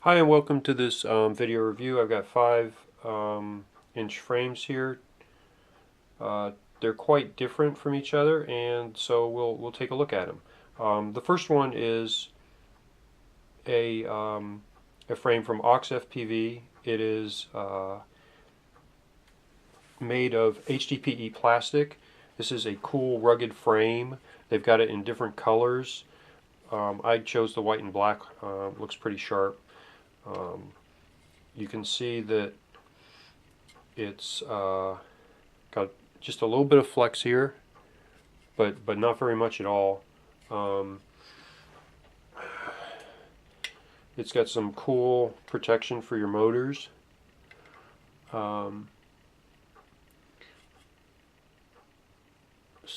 Hi and welcome to this video review. I've got 5-inch frames here. They're quite different from each other, and so we'll take a look at them. The first one is a frame from Axios FPV. It is made of HDPE plastic. This is a cool, rugged frame. They've got it in different colors. I chose the white and black. Looks pretty sharp. You can see that it's got just a little bit of flex here, but not very much at all. It's got some cool protection for your motors. So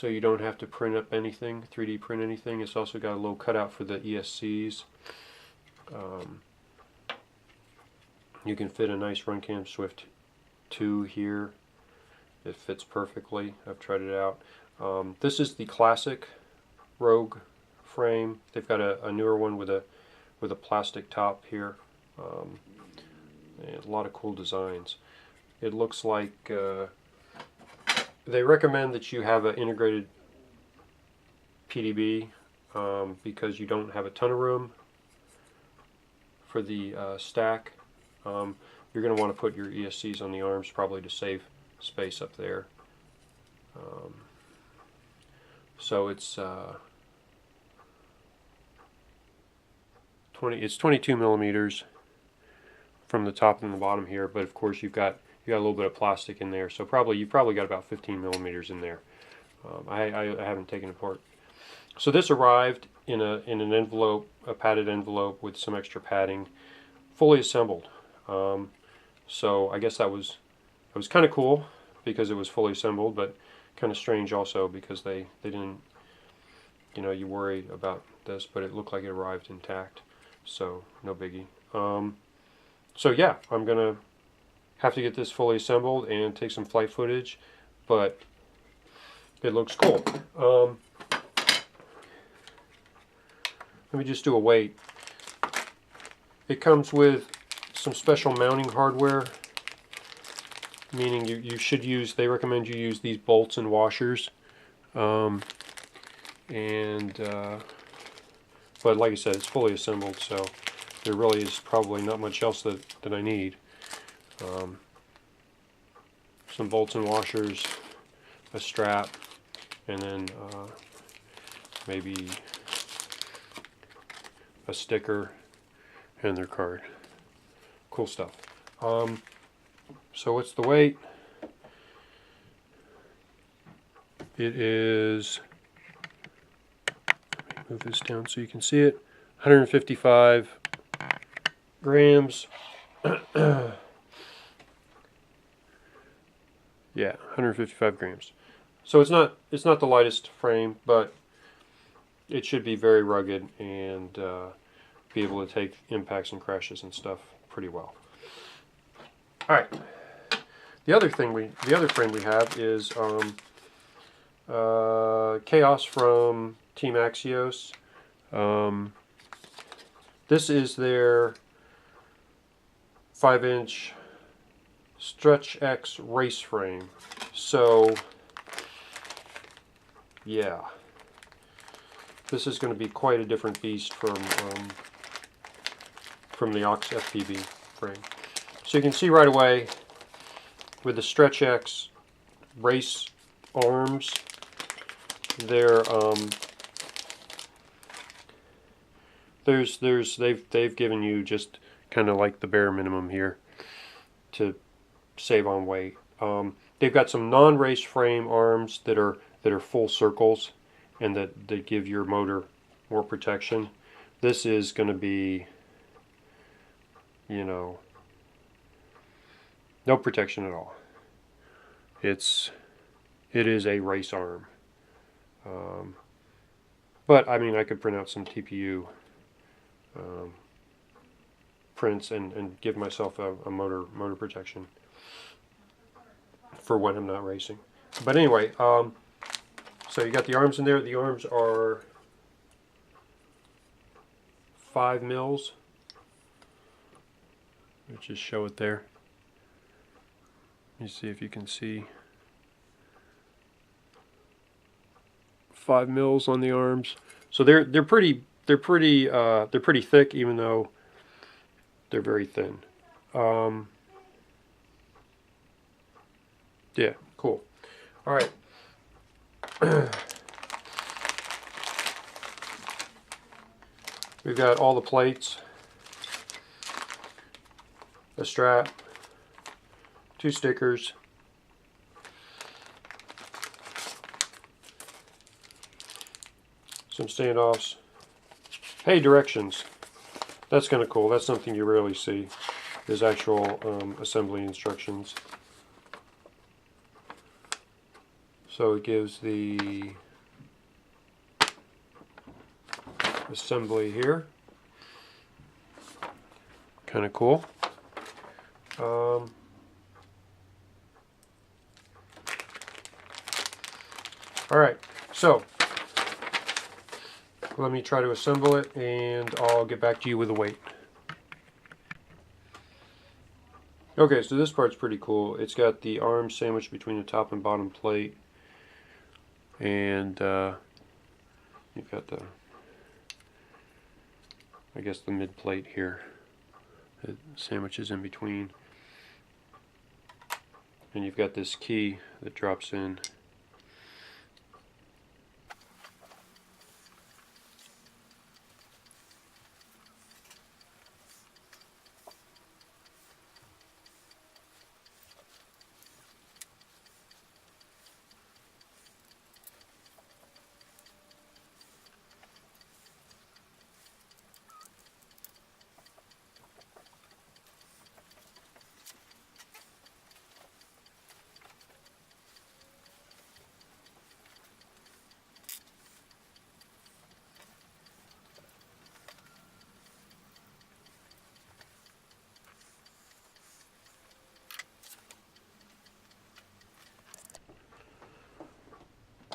you don't have to print up anything, 3D print anything. It's also got a little cutout for the ESCs. You can fit a nice Runcam Swift 2 here. It fits perfectly. I've tried it out. This is the classic Rogue frame. They've got a newer one with a plastic top here. And a lot of cool designs. It looks like they recommend that you have an integrated PDB because you don't have a ton of room for the stack. You're going to want to put your ESCs on the arms probably to save space up there. So it's 22 millimeters from the top and the bottom here, but of course you've got a little bit of plastic in there, so you've probably got about 15 millimeters in there. I haven't taken it apart. So this arrived in an envelope, a padded envelope with some extra padding, fully assembled. So I guess that was kind of cool because it was fully assembled, but kind of strange also because they didn't, you worry about this, but it looked like it arrived intact, so no biggie. So yeah, I'm gonna have to get this fully assembled and take some flight footage, but it looks cool. Let me just do a weight. It comes with some special mounting hardware, meaning you should use, they recommend you use these bolts and washers. But like I said, it's fully assembled, so there really is probably not much else that I need. Some bolts and washers, a strap, and then maybe a sticker and their card. Cool stuff. So what's the weight? It is, let me move this down so you can see it, 155 grams. Yeah, 155 grams. So it's not the lightest frame, but it should be very rugged and be able to take impacts and crashes and stuff pretty well. All right. The other frame we have is Kayos from Team Axios. This is their 5-inch Stretch X race frame. So yeah, this is going to be quite a different beast from the Axios FPV frame. So you can see right away with the Stretch X race arms, they've given you just kind of like the bare minimum here to save on weight. They've got some non-race frame arms that are full circles and that give your motor more protection. This is going to be, no protection at all. It is a race arm. But I mean, I could print out some TPU prints and give myself a motor protection for when I'm not racing. But anyway, so you got the arms in there. The arms are 5 mils. Let's just show it there. You see if you can see 5 mils on the arms. So they're pretty thick, even though they're very thin. Yeah, cool. All right. We've got all the plates, a strap, 2 stickers, some standoffs. Hey, directions. That's kind of cool. That's something you rarely see, is actual assembly instructions. So it gives the assembly here. Kind of cool. Alright, so let me try to assemble it and I'll get back to you with the weight. Okay, so this part's pretty cool. It's got the arms sandwiched between the top and bottom plate, and you've got the, I guess, the mid plate here. It sandwiches in between, and you've got this key that drops in.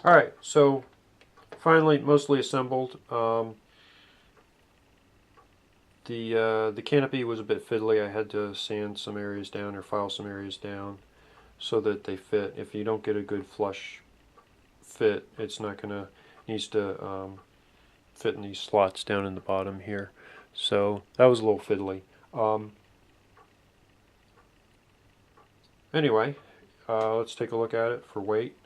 Alright, so finally mostly assembled. The canopy was a bit fiddly. I had to sand some areas down or file some areas down so that they fit. If you don't get a good flush fit, it's not gonna, needs to fit in these slots down in the bottom here. So that was a little fiddly. Anyway, let's take a look at it for weight.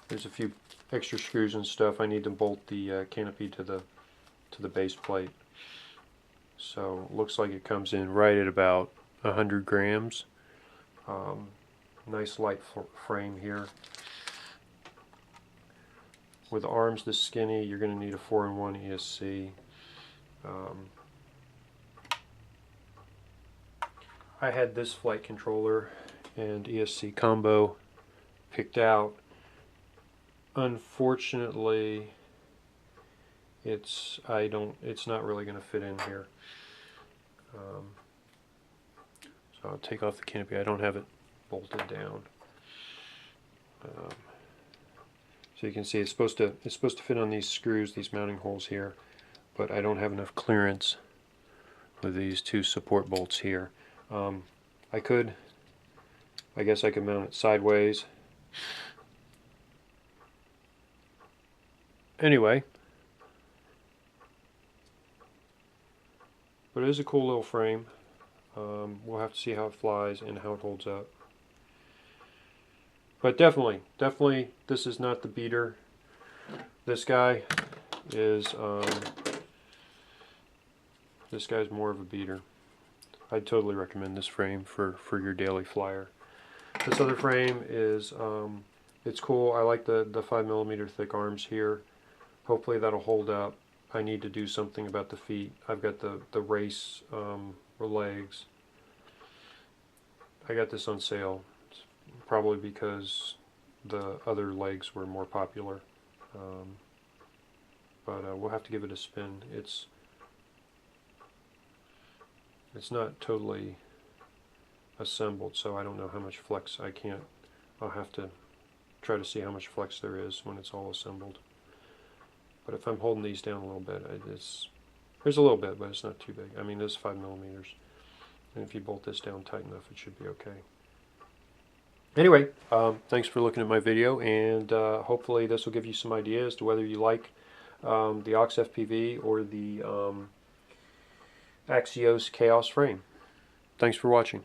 There's a few extra screws and stuff. I need to bolt the canopy to the base plate. So looks like it comes in right at about 100 grams. Nice light frame here. With arms this skinny, you're going to need a 4-in-1 ESC. I had this flight controller and ESC combo picked out. Unfortunately, it's not really going to fit in here. So I'll take off the canopy. I don't have it bolted down. So you can see it's supposed to fit on these screws, these mounting holes here, but I don't have enough clearance with these 2 support bolts here. I guess I could mount it sideways. Anyway, but it is a cool little frame. We'll have to see how it flies and how it holds up. But definitely, this is not the beater. This guy is, this guy's more of a beater. I'd totally recommend this frame for your daily flyer. This other frame is, it's cool. I like the 5mm thick arms here. Hopefully that'll hold up. I need to do something about the feet. I've got the race legs. I got this on sale. It's probably because the other legs were more popular. But we'll have to give it a spin. It's not totally assembled, so I don't know how much flex I'll have to try to see how much flex there is when it's all assembled. But if I'm holding these down a little bit, there's a little bit, but it's not too big. I mean, this is 5 millimeters. And if you bolt this down tight enough, it should be okay. Anyway, thanks for looking at my video, and hopefully this will give you some ideas as to whether you like the Ox FPV or the Axios Kayos frame. Thanks for watching.